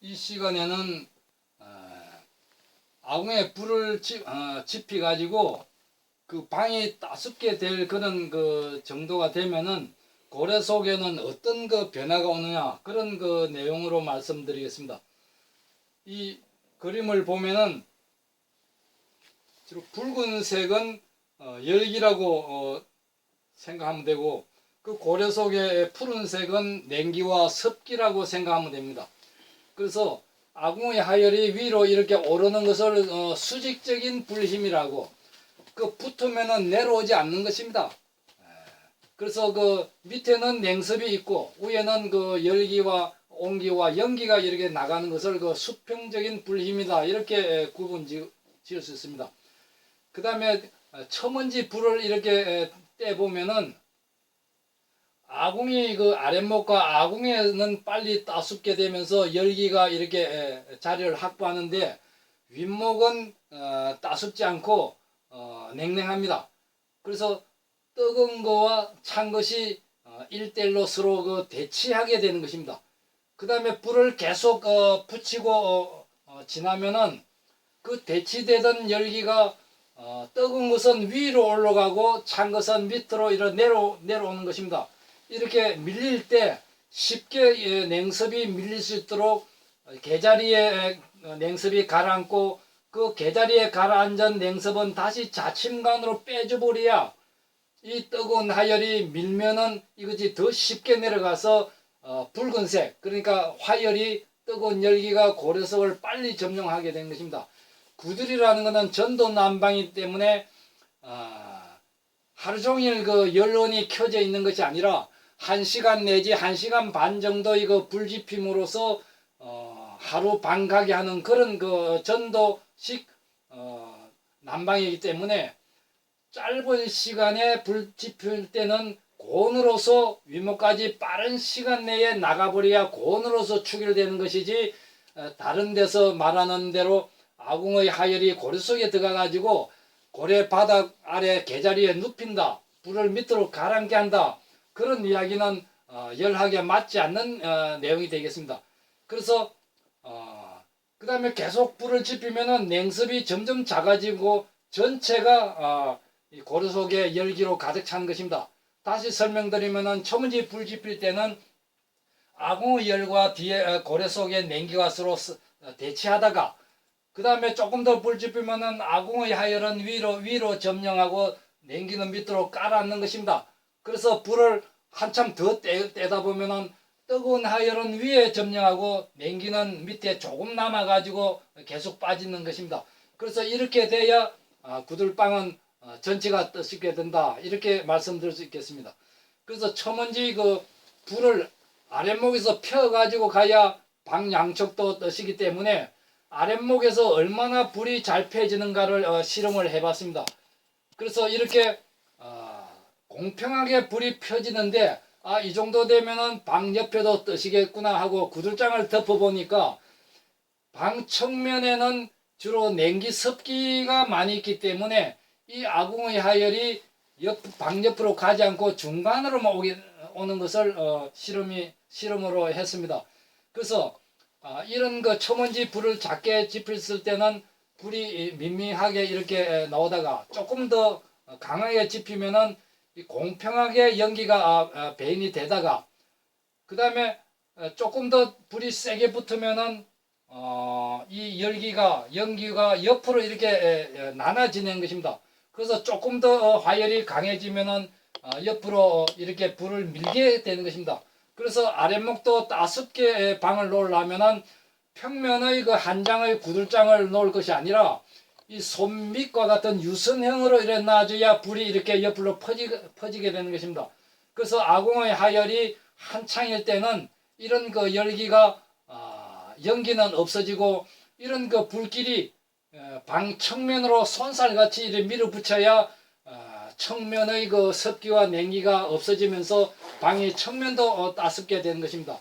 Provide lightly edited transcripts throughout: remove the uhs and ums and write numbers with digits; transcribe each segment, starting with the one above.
이 시간에는 아궁에 불을 지피 가지고 그 방이 따숩게 될 그런 그 정도가 되면은 고래 속에는 어떤 그 변화가 오느냐 그런 그 내용으로 말씀드리겠습니다. 이 그림을 보면은 주로 붉은색은 열기라고 생각하면 되고, 그 고래 속의 푸른색은 냉기와 습기라고 생각하면 됩니다. 그래서 아궁의 하열이 위로 이렇게 오르는 것을 수직적인 불힘이라고, 그 붙으면은 내려오지 않는 것입니다. 그래서 그 밑에는 냉습이 있고 위에는 그 열기와 온기와 연기가 이렇게 나가는 것을 그 수평적인 불힘이다, 이렇게 구분 지을 수 있습니다. 그 다음에 첨언지 불을 이렇게 떼보면은 아궁이 그 아랫목과 아궁에는 빨리 따숩게 되면서 열기가 이렇게 자리를 확보하는데, 윗목은 따숩지 않고 냉랭합니다. 그래서 뜨거운 거와 찬 것이 1대1로 서로 그 대치하게 되는 것입니다. 그 다음에 불을 계속 붙이고 지나면은 그 대치되던 열기가 뜨거운 것은 위로 올라가고 찬 것은 밑으로 내려오는 것입니다. 이렇게 밀릴 때 쉽게 냉습이 밀릴 수 있도록 개자리에 냉습이 가라앉고, 그 개자리에 가라앉은 냉습은 다시 자침관으로 빼줘버려야 이 뜨거운 하열이 밀면은 이것이 더 쉽게 내려가서 붉은색, 그러니까 화열이 뜨거운 열기가 고래석을 빨리 점령하게 된 것입니다. 구들이라는 것은 전도 난방이기 때문에 하루 종일 그 연론이 켜져 있는 것이 아니라 1시간 내지 1시간 반 정도 이거 불지핌으로써 하루 반 가게 하는 그런 그 전도식 난방이기 때문에 짧은 시간에 불 지필 때는 고온으로서 윗목까지 빠른 시간 내에 나가버려야 고온으로서 추결되는 것이지, 다른 데서 말하는 대로 아궁의 하열이 고래 속에 들어가 가지고 고래 바닥 아래 개자리에 눕힌다, 불을 밑으로 가라앉게 한다, 그런 이야기는 열하게 맞지 않는 내용이 되겠습니다. 그래서 그 다음에 계속 불을 지피면은 냉습이 점점 작아지고 전체가 이 고래 속에 열기로 가득 찬 것입니다. 다시 설명드리면은 첨언지 불 지필 때는 아궁의 열과 뒤에 고래 속에 냉기가 서로 대치하다가, 그 다음에 조금 더 불 지피면은 아궁의 하열은 위로 점령하고 냉기는 밑으로 깔아앉는 것입니다. 그래서 불을 한참 더 떼다 보면은 뜨거운 하열은 위에 점령하고 냉기는 밑에 조금 남아가지고 계속 빠지는 것입니다. 그래서 이렇게 돼야 구들방은 전체가 뜨겁게 된다, 이렇게 말씀드릴 수 있겠습니다. 그래서 첨언지 그 불을 아랫목에서 펴가지고 가야 방 양쪽도 뜨시기 때문에 아랫목에서 얼마나 불이 잘 펴지는가를 실험을 해봤습니다. 그래서 이렇게 공평하게 불이 펴지는데, 이 정도 되면은 방 옆에도 뜨시겠구나 하고 구들장을 덮어보니까 방 측면에는 주로 냉기 습기가 많이 있기 때문에 이 아궁의 하열이 방 옆으로 가지 않고 중간으로만 오는 것을 실험으로 했습니다. 그래서 이런 그 첨언지 불을 작게 지폈을 때는 불이 밋밋하게 이렇게 나오다가 조금 더 강하게 지피면은 공평하게 연기가 배인이 되다가, 그 다음에 조금 더 불이 세게 붙으면은 이 연기가 옆으로 이렇게 나눠지는 것입니다. 그래서 조금 더 화열이 강해지면은 옆으로 이렇게 불을 밀게 되는 것입니다. 그래서 아랫목도 따숩게 방을 놓으려면은 평면의 그 한 장의 구들장을 놓을 것이 아니라 이 손밑과 같은 유선형으로 이렇게 놔줘야 불이 이렇게 옆으로 퍼지게 되는 것입니다. 그래서 아궁의 하열이 한창일 때는 이런 그 열기가 연기는 없어지고, 이런 그 불길이 방 측면으로 손살같이 이렇게 밀어붙여야 측면의 그 습기와 냉기가 없어지면서 방의 측면도 따숩게 되는 것입니다.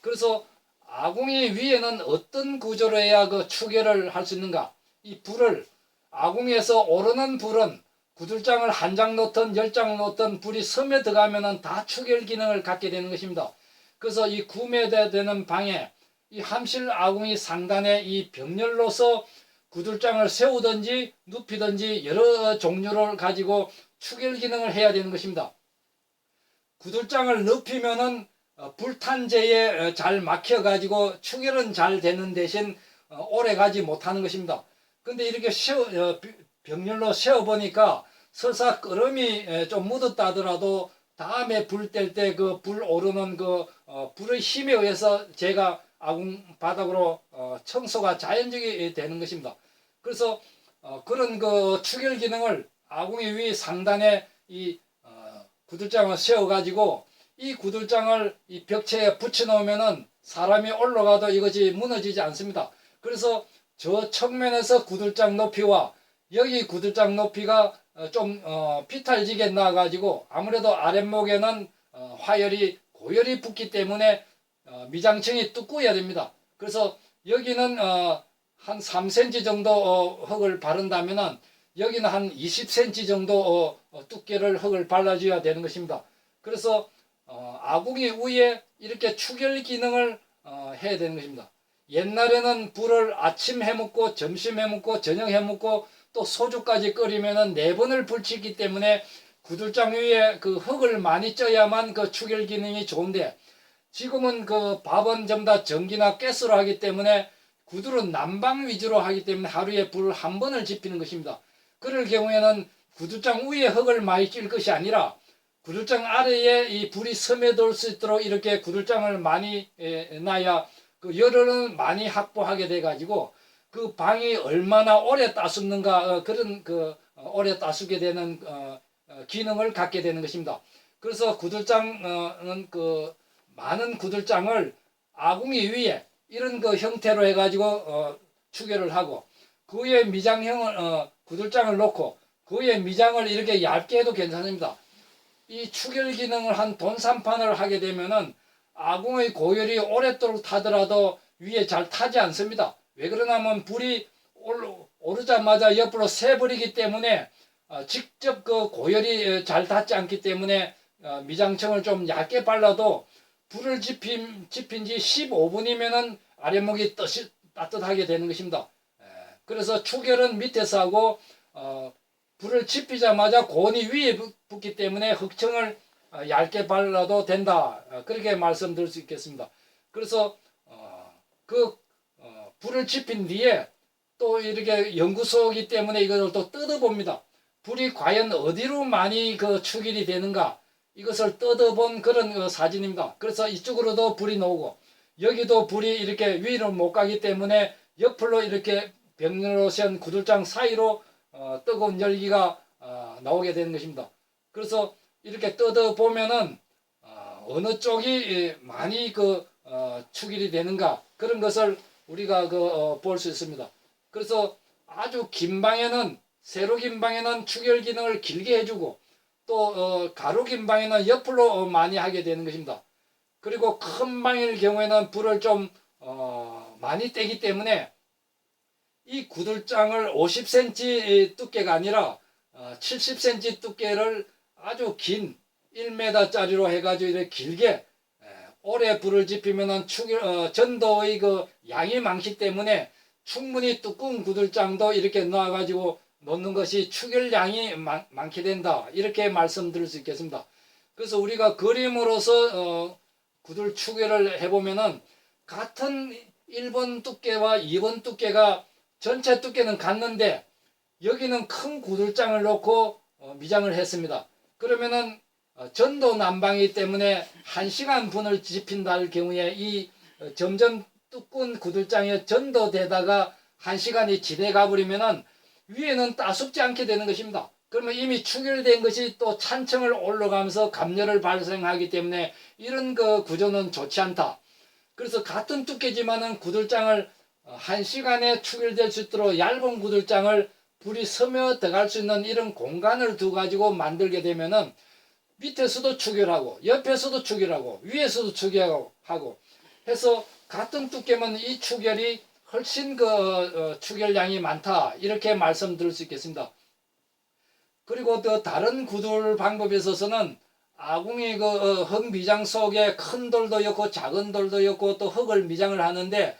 그래서 아궁이 위에는 어떤 구조로 해야 그 추결을 할 수 있는가? 이 불을 아궁에서 오르는 불은 구들장을 한 장 놓든 10장 놓든 불이 섬에 들어가면은 다 추결 기능을 갖게 되는 것입니다. 그래서 이 구매되는 방에 이 함실 아궁이 상단에 이 병렬로서 구들장을 세우든지 눕히든지 여러 종류를 가지고 추결 기능을 해야 되는 것입니다. 구들장을 눕히면은 불탄재에 잘 막혀 가지고 추결은 잘 되는 대신 오래 가지 못하는 것입니다. 근데 이렇게 병렬로 세워 보니까 설사 끓음이 좀 묻었다 하더라도 다음에 불 뗄 때 그 불 오르는 그 불의 힘에 의해서 제가 아궁 바닥으로 청소가 자연적이 되는 것입니다. 그래서 그런 그 추결 기능을 아궁이 위 상단에 이 구들장을 세워 가지고 이 구들장을 이 벽체에 붙여 놓으면은 사람이 올라가도 이것이 무너지지 않습니다. 그래서 저 측면에서 구들장 높이와 여기 구들장 높이가 좀 비탈지게 나와 가지고 아무래도 아랫목에는 화열이 고열이 붙기 때문에 미장층이 두꺼워야 됩니다. 그래서 여기는 한 3cm 정도 흙을 바른다면은 여기는 한 20cm 정도 두께를 흙을 발라줘야 되는 것입니다. 그래서 아궁이 위에 이렇게 추결 기능을 해야 되는 것입니다. 옛날에는 불을 아침 해먹고 점심 해먹고 저녁 해먹고 또 소주까지 끓이면은 4번을 불치기 때문에 구들장 위에 그 흙을 많이 쪄야만 그 추결 기능이 좋은데 지금은 그 밥은 전부 다 전기나 가스로 하기 때문에 구들은 난방 위주로 하기 때문에 하루에 불 한 번을 지피는 것입니다. 그럴 경우에는 구들장 위에 흙을 많이 찔 것이 아니라 구들장 아래에 이 불이 스며들 수 있도록 이렇게 구들장을 많이 놔야 그 열을 많이 확보하게 돼 가지고 그 방이 얼마나 오래 따숩는가 그런 그 오래 따숩게 되는 기능을 갖게 되는 것입니다. 그래서 구들장은 그 많은 구들장을 아궁이 위에 이런 그 형태로 해가지고 추결을 하고 그 위에 미장형을 구들장을 놓고 그 위에 미장을 이렇게 얇게 해도 괜찮습니다. 이 추결 기능을 한 돈산판을 하게 되면은 아궁의 고열이 오랫도록 타더라도 위에 잘 타지 않습니다. 왜 그러냐면 불이 오르자마자 옆으로 새버리기 때문에 직접 그 고열이 잘 닿지 않기 때문에 미장층을 좀 얇게 발라도 불을 지핀 지 15분이면은 아랫목이 따뜻하게 되는 것입니다. 그래서 추결은 밑에서 하고 불을 지피자마자 고온이 위에 붙기 때문에 흙층을 얇게 발라도 된다. 그렇게 말씀드릴 수 있겠습니다. 그래서 불을 지핀 뒤에 또 이렇게 연구소이기 때문에 이걸 또 뜯어봅니다. 불이 과연 어디로 많이 그 추결이 되는가 이것을 뜯어본 그런 사진입니다. 그래서 이쪽으로도 불이 나오고 여기도 불이 이렇게 위로 못 가기 때문에 옆으로 이렇게 벽면으로 세운 구들장 사이로 뜨거운 열기가 나오게 되는 것입니다. 그래서 이렇게 뜯어보면은 어느 쪽이 많이 추결이 되는가 그런 것을 우리가 볼 수 있습니다. 그래서 아주 긴 방에는 세로 긴 방에는 추결 기능을 길게 해주고 또 가로 긴 방에는 옆으로 많이 하게 되는 것입니다. 그리고 큰 방일 경우에는 불을 좀 많이 떼기 때문에 이 구들장을 50cm 두께가 아니라 70cm 두께를 아주 긴 1m짜리로 해가지고 이렇게 길게 오래 불을 지피면은 전도의 그 양이 많기 때문에 충분히 두꺼운 구들장도 이렇게 놓아가지고 놓는 것이 추결량이 많게 된다. 이렇게 말씀드릴 수 있겠습니다. 그래서 우리가 그림으로서 구들 추결을 해보면은 같은 1번 두께와 2번 두께가 전체 두께는 같는데 여기는 큰 구들장을 놓고 미장을 했습니다. 그러면은 전도 난방이기 때문에 1시간 분을 지핀다 할 경우에 이 점점 두꺼운 구들장에 전도되다가 1시간이 지내가 버리면은 위에는 따숩지 않게 되는 것입니다. 그러면 이미 추결된 것이 또 찬층을 올라가면서 감열을 발생하기 때문에 이런 그 구조는 좋지 않다. 그래서 같은 두께지만은 구들장을 1시간에 추결될 수 있도록 얇은 구들장을 불이 스며 들어갈 수 있는 이런 공간을 두 가지고 만들게 되면은 밑에서도 추결하고 옆에서도 추결하고 위에서도 추결하고 해서 같은 두께면 이 추결이 훨씬 추결량이 많다 이렇게 말씀드릴 수 있겠습니다. 그리고 또 다른 구들 방법에 있어서는 아궁이 그 흙 미장 속에 큰 돌도 있고 작은 돌도 있고 또 흙을 미장을 하는데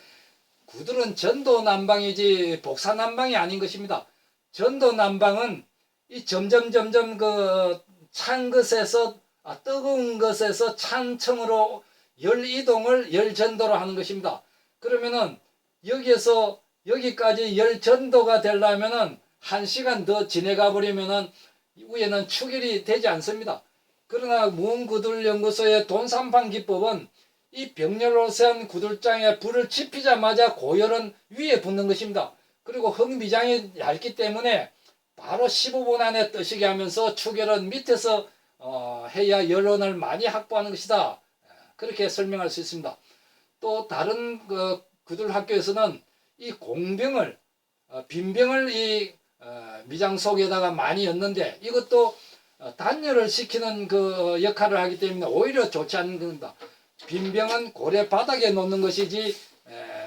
구들은 전도 난방이지 복사 난방이 아닌 것입니다. 전도 난방은 이 점점 그 찬 것에서 뜨거운 것에서 찬 층으로 열 이동을 열 전도로 하는 것입니다. 그러면은 여기에서 여기까지 열 전도가 되려면은 1시간 더 지내가 버리면은 위에는 추결이 되지 않습니다. 그러나 무음구들연구소의 돈산판 기법은 이 병렬로선 구들장에 불을 지피자마자 고열은 위에 붙는 것입니다. 그리고 흙미장이 얇기 때문에 바로 15분 안에 뜨시게 하면서 추결은 밑에서 해야 열원을 많이 확보하는 것이다. 그렇게 설명할 수 있습니다. 또 다른 그 구들 학교에서는 이 공병을 빈병을 이 미장 속에다가 많이 였는데 이것도 단열을 시키는 그 역할을 하기 때문에 오히려 좋지 않은 겁니다. 빈병은 고래 바닥에 놓는 것이지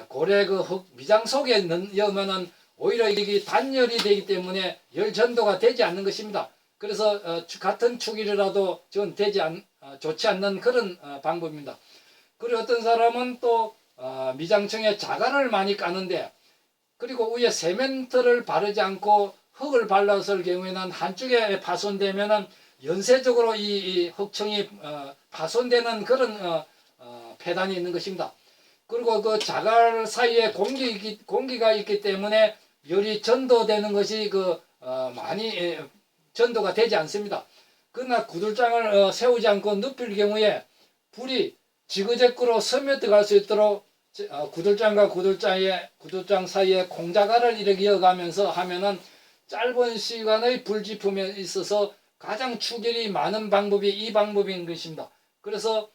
고래 그 흙 미장 속에 넣으면은 오히려 이게 단열이 되기 때문에 열 전도가 되지 않는 것입니다. 그래서 같은 축일이라도 전 좋지 않는 그런 방법입니다. 그리고 어떤 사람은 또 미장층에 자갈을 많이 까는데 그리고 위에 세멘트를 바르지 않고 흙을 발랐을 경우에는 한쪽에 파손되면은 연쇄적으로 이 흙층이 파손되는 그런 폐단이 있는 것입니다. 그리고 그 자갈 사이에 공기가 있기 때문에 열이 전도되는 것이 많이 전도가 되지 않습니다. 그러나 구들장을 세우지 않고 눕힐 경우에 불이 지그재그로 스며들어갈 수 있도록 구들장과 구들장 사이에 공자갈을 이렇게 이어가면서 하면은 짧은 시간의 불지품에 있어서 가장 추결이 많은 방법이 이 방법인 것입니다. 그래서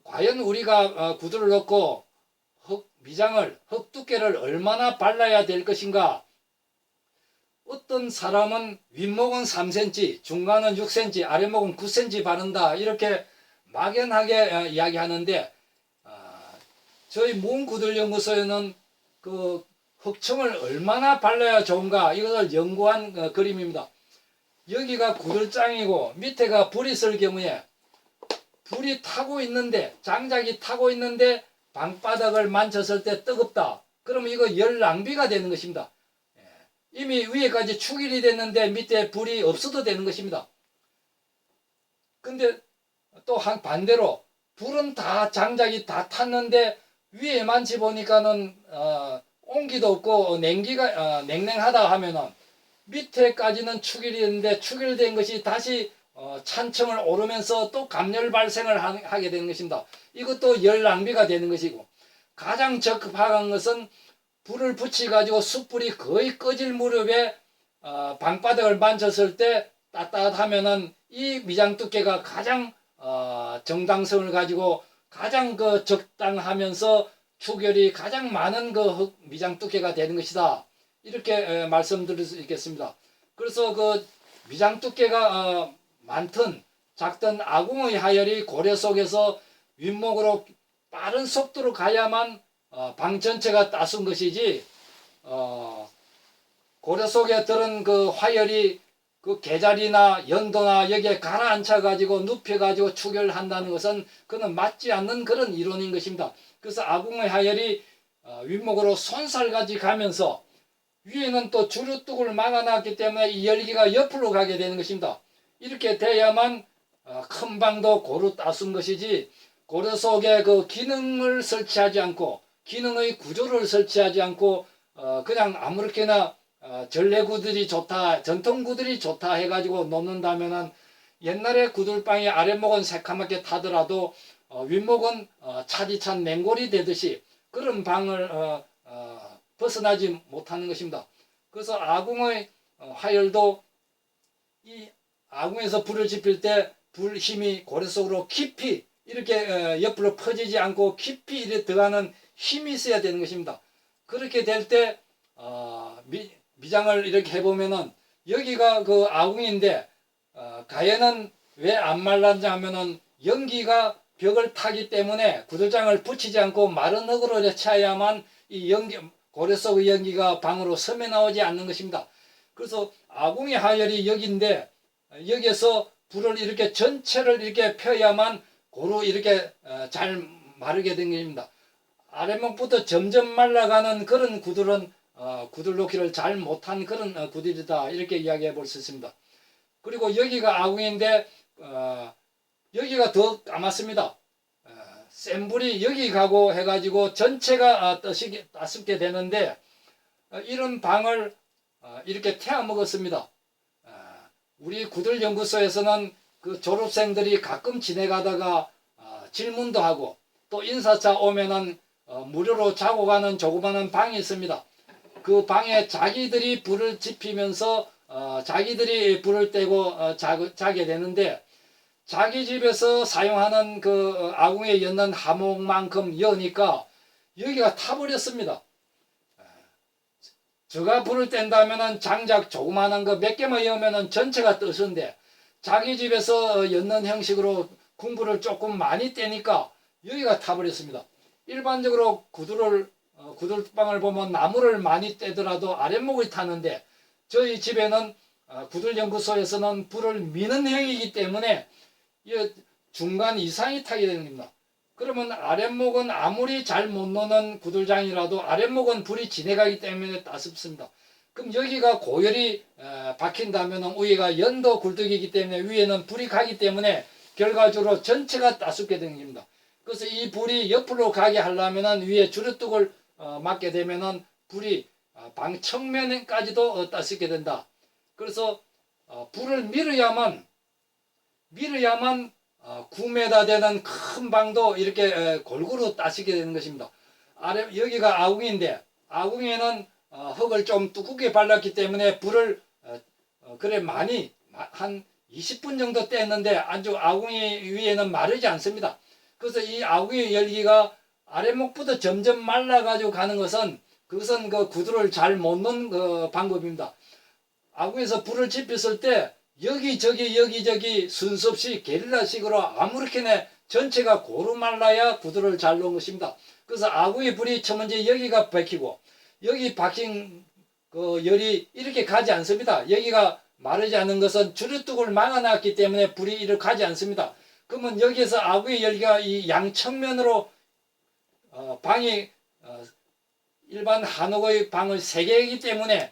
과연 우리가 구들을 넣고 흙 두께를 얼마나 발라야 될 것인가? 어떤 사람은 윗목은 3cm, 중간은 6cm, 아랫목은 9cm 바른다. 이렇게 막연하게 이야기하는데 저희 문구들연구소에는 그 흙층을 얼마나 발라야 좋은가 이것을 연구한 그림입니다. 여기가 구들장이고 밑에가 불이 있을 경우에 불이 타고 있는데 장작이 타고 있는데 방바닥을 만졌을 때 뜨겁다. 그러면 이거 열 낭비가 되는 것입니다. 이미 위에까지 축일이 됐는데 밑에 불이 없어도 되는 것입니다. 근데 또 반대로 불은 다 장작이 다 탔는데 위에 만지 보니까는 온기도 없고 냉랭하다 하면은 밑에까지는 축일이 있는데 축일된 것이 다시 찬층을 오르면서 또 감열 발생을 하게 되는 것입니다. 이것도 열 낭비가 되는 것이고 가장 적합한 것은 불을 붙여 가지고 숯불이 거의 꺼질 무렵에 방바닥을 만졌을 때 따뜻하면은 이 미장 두께가 가장 정당성을 가지고 가장 적당하면서 추결이 가장 많은 미장 두께가 되는 것이다. 이렇게 말씀드릴 수 있겠습니다. 그래서 미장 두께가 많든 작든 아궁의 하열이 고래 속에서 윗목으로 빠른 속도로 가야만 방 전체가 따순 것이지 고래 속에 들은 화열이 계절이나 연도나 여기에 가라앉혀 가지고 눕혀 가지고 추결한다는 것은 그는 맞지 않는 그런 이론인 것입니다. 그래서 아궁의 하열이 윗목으로 손살같이 가면서 위에는 또 주류뚝을 막아놨기 때문에 이 열기가 옆으로 가게 되는 것입니다. 이렇게 돼야만 큰 방도 고루 따순 것이지 고래 속에 기능을 설치하지 않고 기능의 구조를 설치하지 않고 그냥 아무렇게나 전래구들이 좋다 전통구들이 좋다 해가지고 놓는다면은 옛날에 구들방이 아랫목은 새카맣게 타더라도 윗목은 차디찬 맹골이 되듯이 그런 방을 벗어나지 못하는 것입니다. 그래서 아궁의 화열도 이 아궁에서 불을 지필 때 불 힘이 고래 속으로 깊이 이렇게 옆으로 퍼지지 않고 깊이 이렇게 들어가는 힘이 있어야 되는 것입니다. 그렇게 될 때 미장을 이렇게 해보면은 여기가 아궁인데 가해는 왜 안 말랐냐 하면은 연기가 벽을 타기 때문에 구들장을 붙이지 않고 마른 흙으로 채야만 이 고래 속의 연기가 방으로 섬에 나오지 않는 것입니다. 그래서 아궁의 하열이 여기인데 여기에서 불을 이렇게 전체를 이렇게 펴야만 고루 이렇게 잘 마르게 된 겁니다. 아랫목부터 점점 말라가는 그런 구들은 구들 놓기를 잘 못한 그런 구들이다, 이렇게 이야기해 볼 수 있습니다. 그리고 여기가 아궁인데 여기가 더 까맣습니다. 센 불이 여기 가고 해가지고 전체가 따숩게 되는데 이런 방을 이렇게 태워 먹었습니다. 우리 구들 연구소에서는 그 졸업생들이 가끔 지내가다가 질문도 하고 또 인사차 오면은 무료로 자고 가는 조그마한 방이 있습니다. 그 방에 자기들이 불을 지피면서 자기들이 불을 떼고 자게 되는데, 자기 집에서 사용하는 그 아궁이에 였는 하목만큼 여니까 여기가 타버렸습니다. 저가 불을 뗀다면은 장작 조그마한 거 몇 개만 여면은 전체가 뜨는데, 자기 집에서 였는 형식으로 궁불을 조금 많이 떼니까 여기가 타버렸습니다. 일반적으로 구들방을 보면 나무를 많이 떼더라도 아랫목이 타는데, 저희 집에는 구들연구소에서는 불을 미는 형이기 때문에 중간 이상이 타게 되는 겁니다. 그러면 아랫목은 아무리 잘 못 노는 구들장이라도 아랫목은 불이 지내가기 때문에 따숩습니다. 그럼 여기가 고열이 박힌다면 위에가 연도 굴뚝이기 때문에 위에는 불이 가기 때문에 결과적으로 전체가 따숩게 되는 겁니다. 그래서 이 불이 옆으로 가게 하려면 위에 주류뚝을 맞게 되면은 불이 방 측면까지도 따숩게 된다. 그래서 불을 밀어야만 9m 되는 큰 방도 이렇게 골고루 따숩게 되는 것입니다. 여기가 아궁인데, 아궁에는 흙을 좀 두껍게 발랐기 때문에 불을 그래 많이 한 20분 정도 뗐는데 아주 아궁이 위에는 마르지 않습니다. 그래서 이 아궁이 열기가 아랫목부터 점점 말라가지고 가는 것은, 그것은 그 구두를 잘 못 넣는 그 방법입니다. 아궁에서 불을 지폈을 때 여기저기 순서 없이 게릴라식으로 아무렇게나 전체가 고루 말라야 구두를 잘 놓은 것입니다. 그래서 아궁이 불이 첫 번째 여기가 박히고, 여기 박힌 그 열이 이렇게 가지 않습니다. 여기가 마르지 않은 것은 주류뚝을 막아놨기 때문에 불이 이렇게 가지 않습니다. 그러면 여기에서 아궁이 열기가 이 양측면으로 방이 일반 한옥의 방을 3개이기 때문에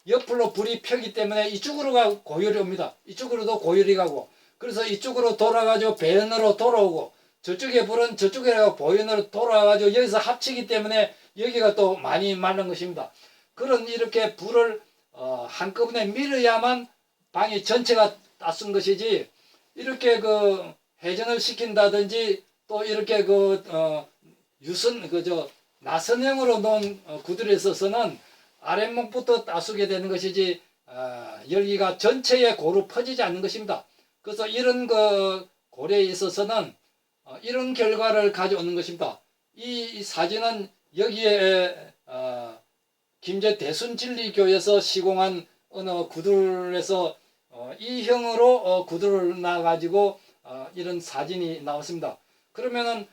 옆으로 불이 펴기 때문에 이쪽으로가 고열이 옵니다. 이쪽으로도 고열이 가고, 그래서 이쪽으로 돌아가지고 배연으로 돌아오고, 저쪽에 불은 저쪽에 보연으로 돌아가지고 여기서 합치기 때문에 여기가 또 많이 마른 것입니다. 그런 이렇게 불을 한꺼번에 밀어야만 방이 전체가 따순 것이지, 이렇게 그 회전을 시킨다든지 또 이렇게 나선형으로 놓은 구들에 있어서는 아랫목부터 따수게 되는 것이지 열기가 전체에 고루 퍼지지 않는 것입니다. 그래서 이런 그 고려에 있어서는 이런 결과를 가져오는 것입니다. 이 사진은 여기에 김제 대순진리교에서 시공한 어느 구들에서 이 형으로 구들을 놔가지고 이런 사진이 나왔습니다. 그러면은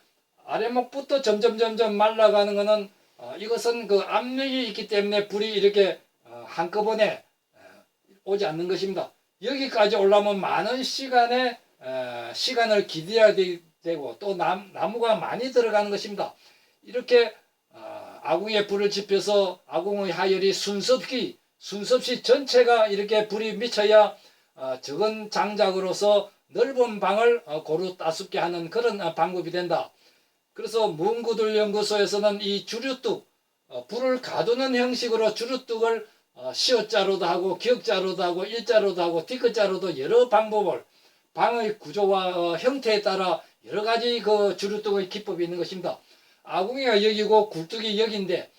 아랫목부터 점점 말라가는 것은 이것은 그 압력이 있기 때문에 불이 이렇게 한꺼번에 오지 않는 것입니다. 여기까지 올라오면 많은 시간을 기다려야 되고 또 나무가 많이 들어가는 것입니다. 이렇게 아궁이에 불을 지펴서 아궁의 하열이 순서 없이 전체가 이렇게 불이 미쳐야 적은 장작으로서 넓은 방을 고루 따숩게 하는 그런 방법이 된다. 그래서 문구들 연구소에서는 이 주류뚝, 불을 가두는 형식으로 주류뚝을 시옷자로도 하고 기역자로도 하고 일자로도 하고 D자로도 여러 방법을 방의 구조와 형태에 따라 여러 가지 그 주류뚝의 기법이 있는 것입니다. 아궁이가 여기고 굴뚝이 여기인데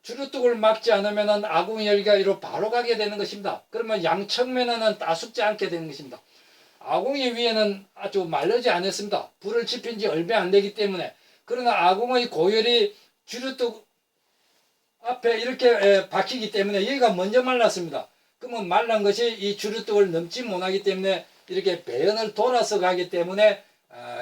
주류뚝을 막지 않으면 아궁이 열기가 이로 바로 가게 되는 것입니다. 그러면 양측면에는 따숩지 않게 되는 것입니다. 아궁이 위에는 아주 마르지 않았습니다. 불을 지핀 지 얼마 안 되기 때문에. 그러나 아궁의 고열이 주류뚝 앞에 이렇게 박히기 때문에 여기가 먼저 말랐습니다. 그러면 말란 것이 이 주류뚝을 넘지 못하기 때문에 이렇게 배연을 돌아서 가기 때문에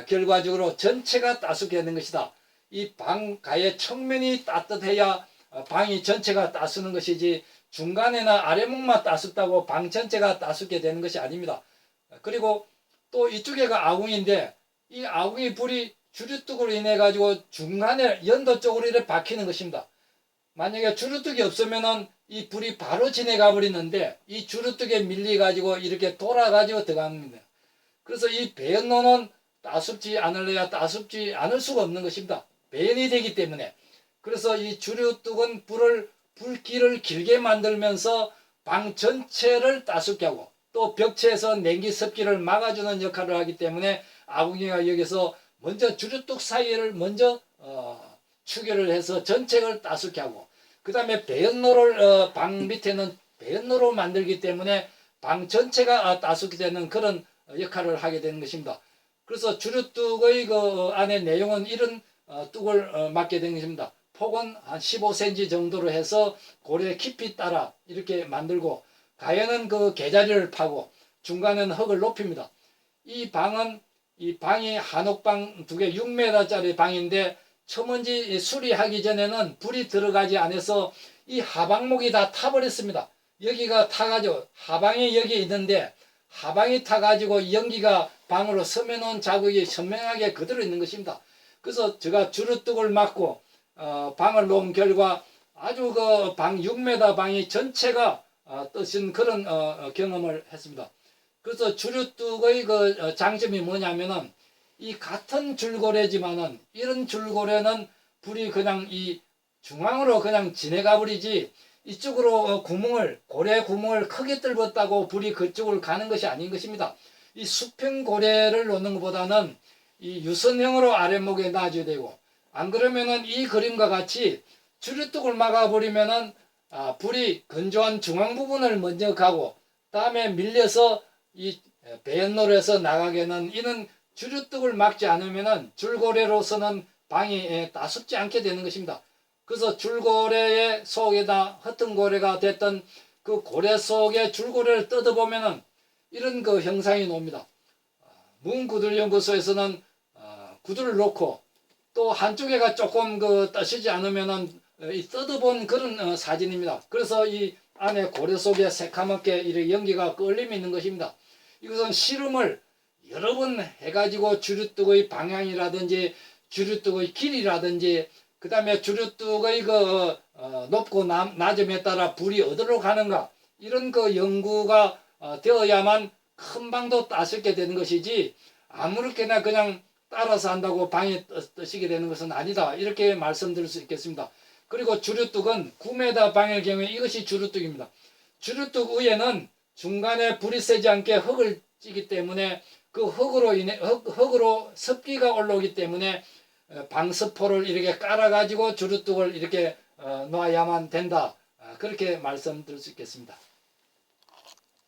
결과적으로 전체가 따숩게 되는 것이다. 이 방 가의 측면이 따뜻해야 방이 전체가 따숩는 것이지 중간에나 아래목만 따숩다고 방 전체가 따숩게 되는 것이 아닙니다. 그리고 또 이쪽에가 아궁인데 이 아궁이 불이 주류뚝으로 인해 가지고 중간에 연도 쪽으로 이렇게 박히는 것입니다. 만약에 주류뚝이 없으면은 이 불이 바로 지나가 버리는데 이 주류뚝에 밀려 가지고 이렇게 돌아 가지고 들어갑니다. 그래서 이 배연로는 따숩지 않을래야 따숩지 않을 수가 없는 것입니다. 배연이 되기 때문에. 그래서 이 주류뚝은 불길을 길게 만들면서 방 전체를 따숩게 하고 또 벽체에서 냉기 습기를 막아주는 역할을 하기 때문에 아궁이가 여기서 먼저 주류뚝 사이를 먼저 추결을 해서 전체를 따숩게 하고 그 다음에 배연로를 방 밑에는 배연로로 만들기 때문에 방 전체가 따숩게 되는 그런 역할을 하게 되는 것입니다. 그래서 주류뚝의 그 안에 내용은 이런 뚝을 맡게 되는 것입니다. 폭은 한 15cm 정도로 해서 고래 깊이 따라 이렇게 만들고 가연은 그 개자리를 파고 중간에는 흙을 높입니다. 이 방이 한옥방 2개 6m짜리 방인데 처먼지 수리하기 전에는 불이 들어가지 않아서 이 하방목이 다 타버렸습니다. 여기가 타가지고 하방이 여기 있는데 하방이 타가지고 연기가 방으로 스며놓은 자국이 선명하게 그대로 있는 것입니다. 그래서 제가 주류뚝을 막고 방을 놓은 결과 아주 그 방 6m 방이 전체가 뜨신 그런 경험을 했습니다. 그래서 주류뚝의 그 장점이 뭐냐면은 이 같은 줄고래지만은 이런 줄고래는 불이 그냥 이 중앙으로 그냥 지나가 버리지 이쪽으로 고래 구멍을 크게 뚫었다고 불이 그쪽으로 가는 것이 아닌 것입니다. 이 수평 고래를 놓는 것보다는 이 유선형으로 아랫목에 놔줘야 되고 안 그러면은 이 그림과 같이 주류뚝을 막아버리면은 불이 건조한 중앙 부분을 먼저 가고 다음에 밀려서 이 배연로에서 나가게는 이는 주류뚝을 막지 않으면은 줄고래로서는 방이 따숩지 않게 되는 것입니다. 그래서 줄고래의 속에다 흩은 고래가 됐던 그 고래 속에 줄고래를 뜯어보면은 이런 그 형상이 나옵니다. 문구들연구소에서는 구두를 놓고 또 한쪽에가 조금 그 떠시지 않으면은 뜯어본 그런 사진입니다. 그래서 이 안에 고래 속에 새카맣게 이렇게 연기가 끌림이 있는 것입니다. 이것은 실험을 여러 번 해가지고 주류뚝의 방향이라든지 주류뚝의 길이라든지 그 다음에 주류뚝의 그 높고 낮음에 따라 불이 어디로 가는가 이런 그 연구가 되어야만 큰 방도 따숩게 되는 것이지 아무렇게나 그냥 따라서 한다고 방이 뜨시게 되는 것은 아니다 이렇게 말씀드릴 수 있겠습니다. 그리고 주류뚝은 9m 방일 경우에 이것이 주류뚝입니다. 주류뚝 위에는 중간에 불이 세지 않게 흙을 찌기 때문에 그 흙으로 습기가 올라오기 때문에 방수포를 이렇게 깔아가지고 주류뚝을 이렇게 놔야만 된다. 그렇게 말씀드릴 수 있겠습니다.